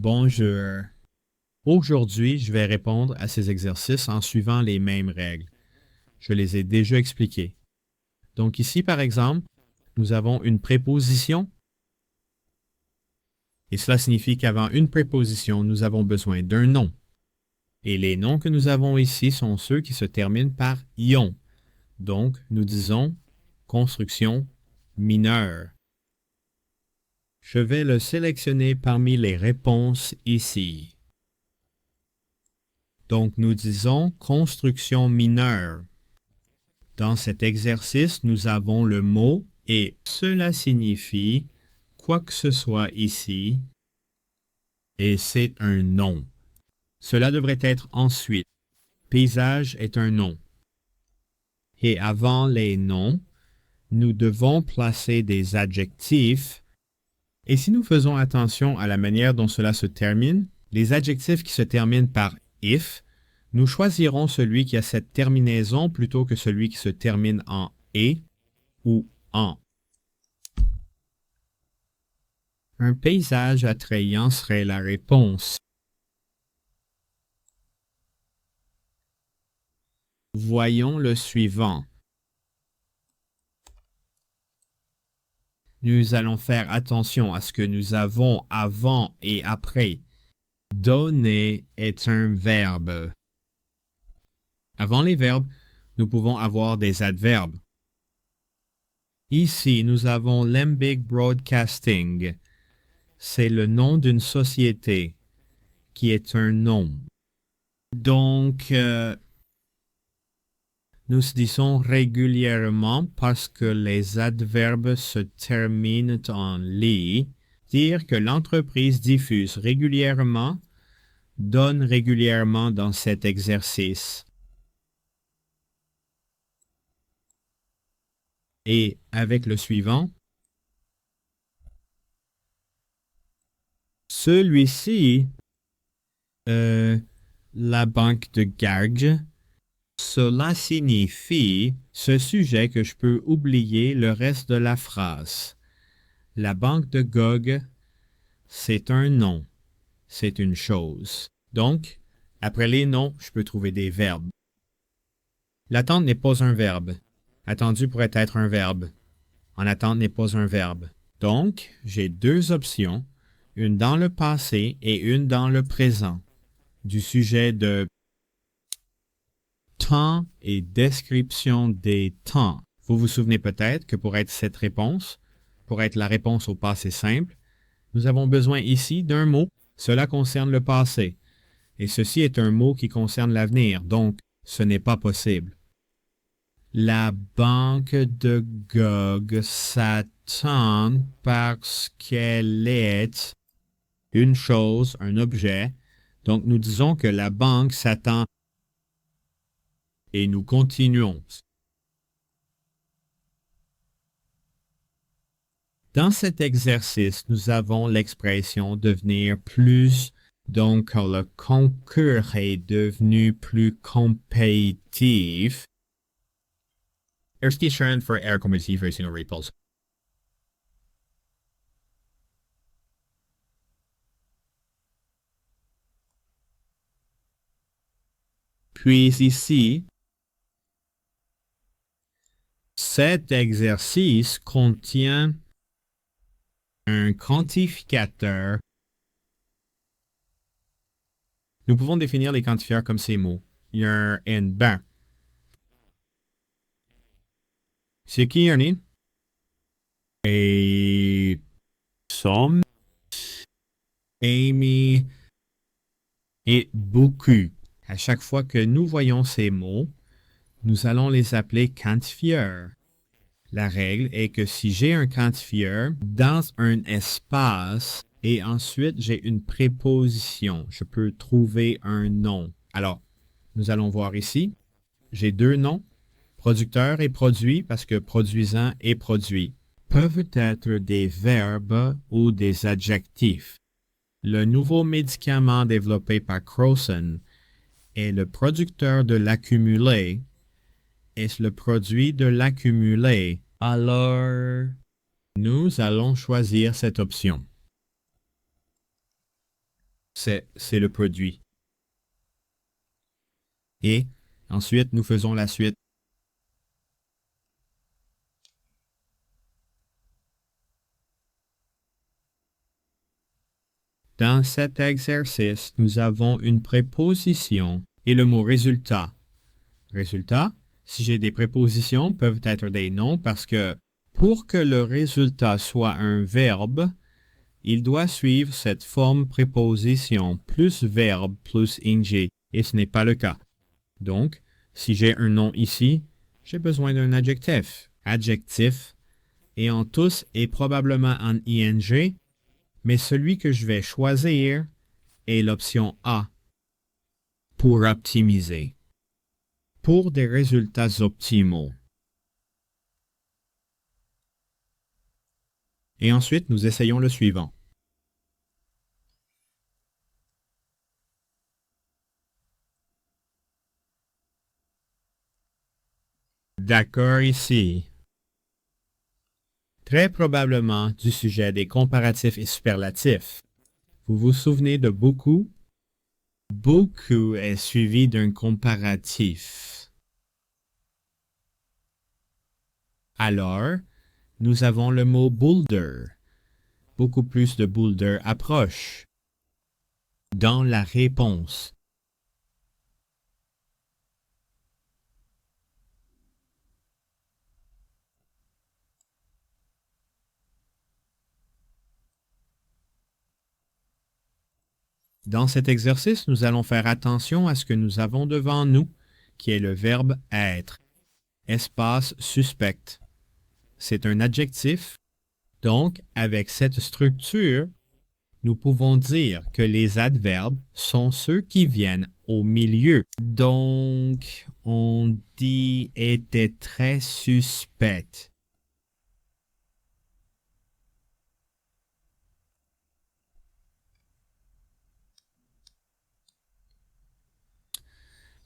Bonjour. Aujourd'hui, je vais répondre à ces exercices en suivant les mêmes règles. Je les ai déjà expliquées. Donc ici, par exemple, nous avons une préposition et cela signifie qu'avant une préposition, nous avons besoin d'un nom. Et les noms que nous avons ici sont ceux qui se terminent par ion. Donc, nous disons construction mineure. Je vais le sélectionner parmi les réponses ici. Donc, nous disons construction mineure. Dans cet exercice, nous avons le mot et cela signifie quoi que ce soit ici et c'est un nom. Cela devrait être ensuite. Paysage est un nom. Et avant les noms, nous devons placer des adjectifs. Et si nous faisons attention à la manière dont cela se termine, les adjectifs qui se terminent par if, nous choisirons celui qui a cette terminaison plutôt que celui qui se termine en et ou en. Un paysage attrayant serait la réponse. Voyons le suivant. Nous allons faire attention à ce que nous avons avant et après. Donner est un verbe. Avant les verbes, nous pouvons avoir des adverbes. Ici, nous avons Lembic Broadcasting. C'est le nom d'une société qui est un nom. Donc, nous disons régulièrement parce que les adverbes se terminent en li. Dire que l'entreprise diffuse régulièrement, donne régulièrement dans cet exercice. Et avec le suivant, celui-ci, la banque de Garges, cela signifie ce sujet que je peux oublier le reste de la phrase. La banque de Gog, c'est un nom, c'est une chose. Donc, après les noms, je peux trouver des verbes. L'attente n'est pas un verbe. Attendu pourrait être un verbe. En attente n'est pas un verbe. Donc, j'ai deux options, une dans le passé et une dans le présent, du sujet de temps et description des temps. Vous vous souvenez peut-être que pour être cette réponse, pour être la réponse au passé simple, nous avons besoin ici d'un mot. Cela concerne le passé. Et ceci est un mot qui concerne l'avenir, donc ce n'est pas possible. La banque de Gog s'attend parce qu'elle est une chose, un objet. Donc nous disons que la banque s'attend et nous continuons. Dans cet exercice, nous avons l'expression devenir plus, donc le concours est devenu plus compétitif. Erstigen for air competitive racing repulse. Puis ici, cet exercice contient un quantificateur. Nous pouvons définir les quantifieurs comme ces mots. Il y a un N ben. C'est qui, Ernie? Et some, Amy et beaucoup. À chaque fois que nous voyons ces mots, nous allons les appeler quantifieurs. La règle est que si j'ai un quantifieur dans un espace et ensuite j'ai une préposition, je peux trouver un nom. Alors, nous allons voir ici. J'ai deux noms, producteur et produit, parce que produisant et produit peuvent être des verbes ou des adjectifs. Le nouveau médicament développé par Crowson est le producteur de l'accumulé. Est-ce le produit de l'accumulé? Alors, nous allons choisir cette option. c'est le produit. Et ensuite, nous faisons la suite. Dans cet exercice, nous avons une préposition et le mot résultat. Résultat, si j'ai des prépositions, peuvent être des noms parce que pour que le résultat soit un verbe, il doit suivre cette forme préposition plus verbe plus ing, et ce n'est pas le cas. Donc, si j'ai un nom ici, j'ai besoin d'un adjectif. Adjectif, et en tous est probablement en ing, mais celui que je vais choisir est l'option A pour optimiser. Pour des résultats optimaux. Et ensuite, nous essayons le suivant. D'accord ici. Très probablement du sujet des comparatifs et superlatifs. Vous vous souvenez de beaucoup? Beaucoup est suivi d'un comparatif. Alors, nous avons le mot boulder. Beaucoup plus de boulder approche. Dans la réponse. Dans cet exercice, nous allons faire attention à ce que nous avons devant nous, qui est le verbe être. Espace suspect. C'est un adjectif. Donc, avec cette structure, nous pouvons dire que les adverbes sont ceux qui viennent au milieu. Donc, on dit était très suspect.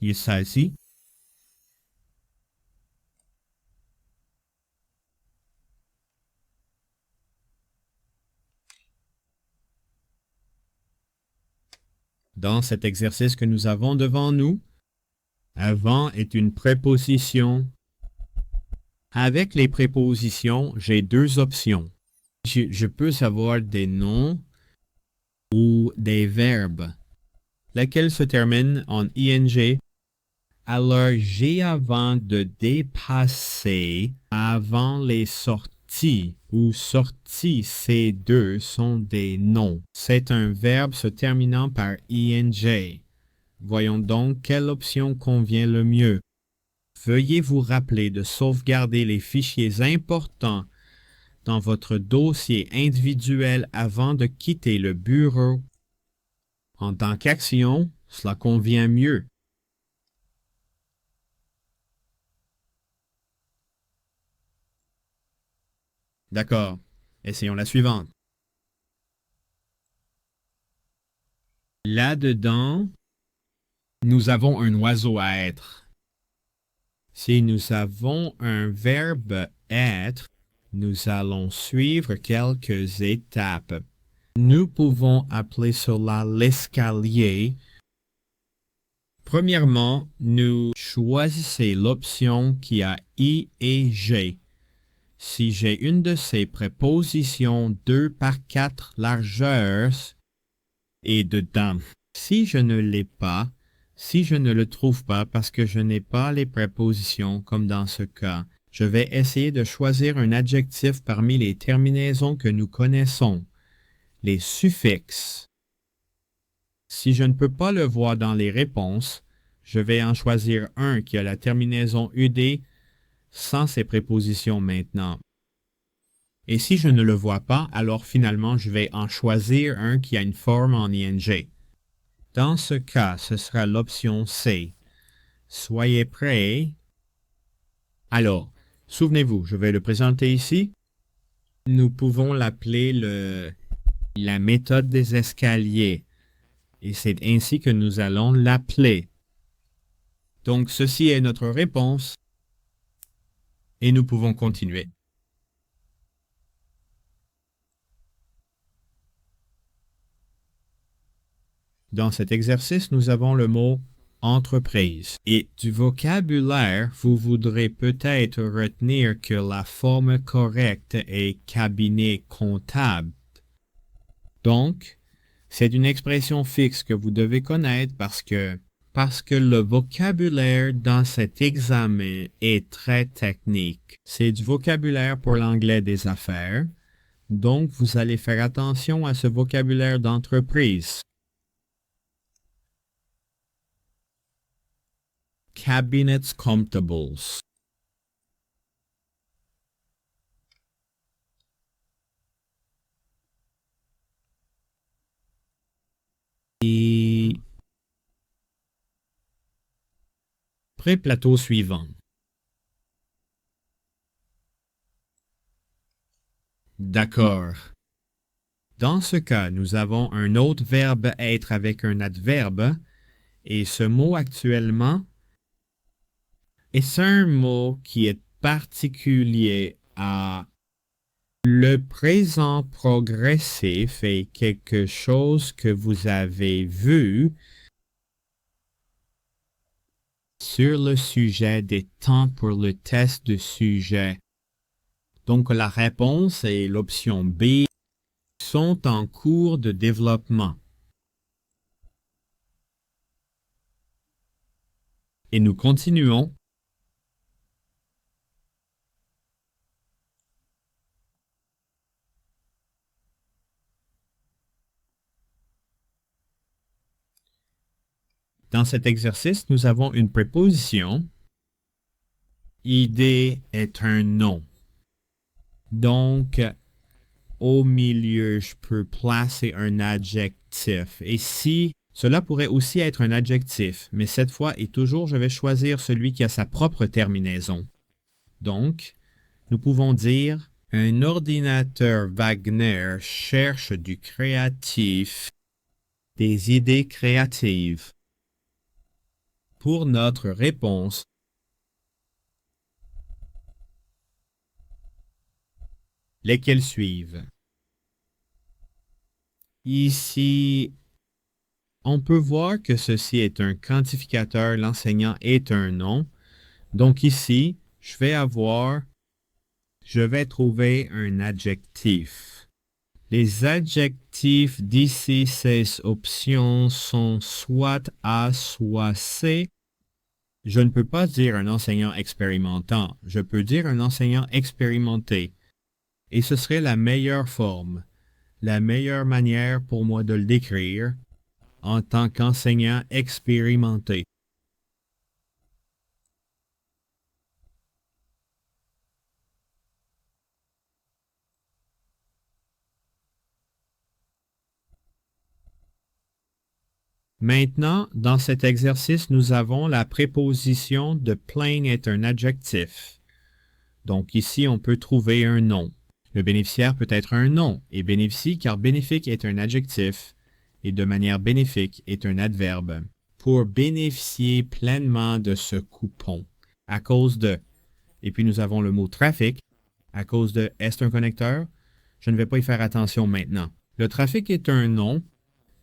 Il s'agit dans cet exercice que nous avons devant nous, avant est une préposition. Avec les prépositions, j'ai deux options. Je peux savoir des noms ou des verbes, lesquels se terminent en ing. Alors, j'ai avant de dépasser, avant les sorties, ou sorties, ces deux sont des noms. C'est un verbe se terminant par ing. Voyons donc quelle option convient le mieux. Veuillez vous rappeler de sauvegarder les fichiers importants dans votre dossier individuel avant de quitter le bureau. En tant qu'action, cela convient mieux. D'accord. Essayons la suivante. Là-dedans, nous avons un oiseau à être. Si nous avons un verbe être, nous allons suivre quelques étapes. Nous pouvons appeler cela l'escalier. Premièrement, nous choisissons l'option qui a I et G. Si j'ai une de ces prépositions 2 par 4 largeurs et dedans, si je ne l'ai pas, si je ne le trouve pas parce que je n'ai pas les prépositions comme dans ce cas, je vais essayer de choisir un adjectif parmi les terminaisons que nous connaissons, les suffixes. Si je ne peux pas le voir dans les réponses, je vais en choisir un qui a la terminaison ed sans ces prépositions maintenant. Et si je ne le vois pas, alors finalement, je vais en choisir un qui a une forme en ing. Dans ce cas, ce sera l'option C. Soyez prêts. Alors, souvenez-vous, je vais le présenter ici. Nous pouvons l'appeler la méthode des escaliers. Et c'est ainsi que nous allons l'appeler. Donc, ceci est notre réponse. Et nous pouvons continuer. Dans cet exercice, nous avons le mot entreprise. Et du vocabulaire, vous voudrez peut-être retenir que la forme correcte est cabinet comptable. Donc, c'est une expression fixe que vous devez connaître parce que le vocabulaire dans cet examen est très technique. C'est du vocabulaire pour l'anglais des affaires. Donc, vous allez faire attention à ce vocabulaire d'entreprise. Cabinets comptables. Et pré-plateau suivant. D'accord. Dans ce cas, nous avons un autre verbe être avec un adverbe et ce mot actuellement est un mot qui est particulier à le présent progressif est quelque chose que vous avez vu sur le sujet des temps pour le test de sujet. Donc la réponse est l'option B, sont en cours de développement. Et nous continuons. Dans cet exercice, nous avons une préposition. Idée est un nom. Donc, au milieu, je peux placer un adjectif. Et si, cela pourrait aussi être un adjectif, mais cette fois et toujours, je vais choisir celui qui a sa propre terminaison. Donc, nous pouvons dire un ordinateur Wagner cherche du créatif, des idées créatives. Pour notre réponse, lesquelles suivent. Ici, on peut voir que ceci est un quantificateur, l'enseignant est un nom. Donc ici, je vais trouver un adjectif. Les adjectifs d'ici, ces options sont soit A, soit C. Je ne peux pas dire un enseignant expérimentant, je peux dire un enseignant expérimenté. Et ce serait la meilleure forme, la meilleure manière pour moi de le décrire en tant qu'enseignant expérimenté. Maintenant, dans cet exercice, nous avons la préposition de plain est un adjectif. Donc ici, on peut trouver un nom. Le bénéficiaire peut être un nom et bénéficie car bénéfique est un adjectif et de manière bénéfique est un adverbe. Pour bénéficier pleinement de ce coupon, à cause de, et puis nous avons le mot trafic, à cause de est un connecteur, je ne vais pas y faire attention maintenant. Le trafic est un nom,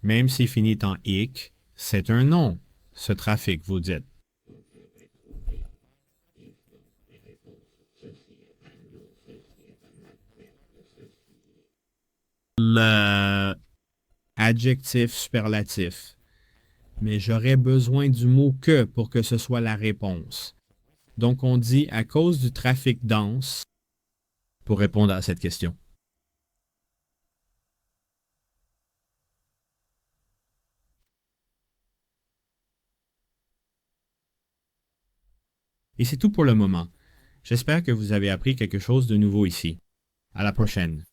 même s'il finit en ic, c'est un nom, ce trafic, vous dites. Le adjectif superlatif. Mais j'aurais besoin du mot que pour que ce soit la réponse. Donc on dit à cause du trafic dense pour répondre à cette question. Et c'est tout pour le moment. J'espère que vous avez appris quelque chose de nouveau ici. À la prochaine.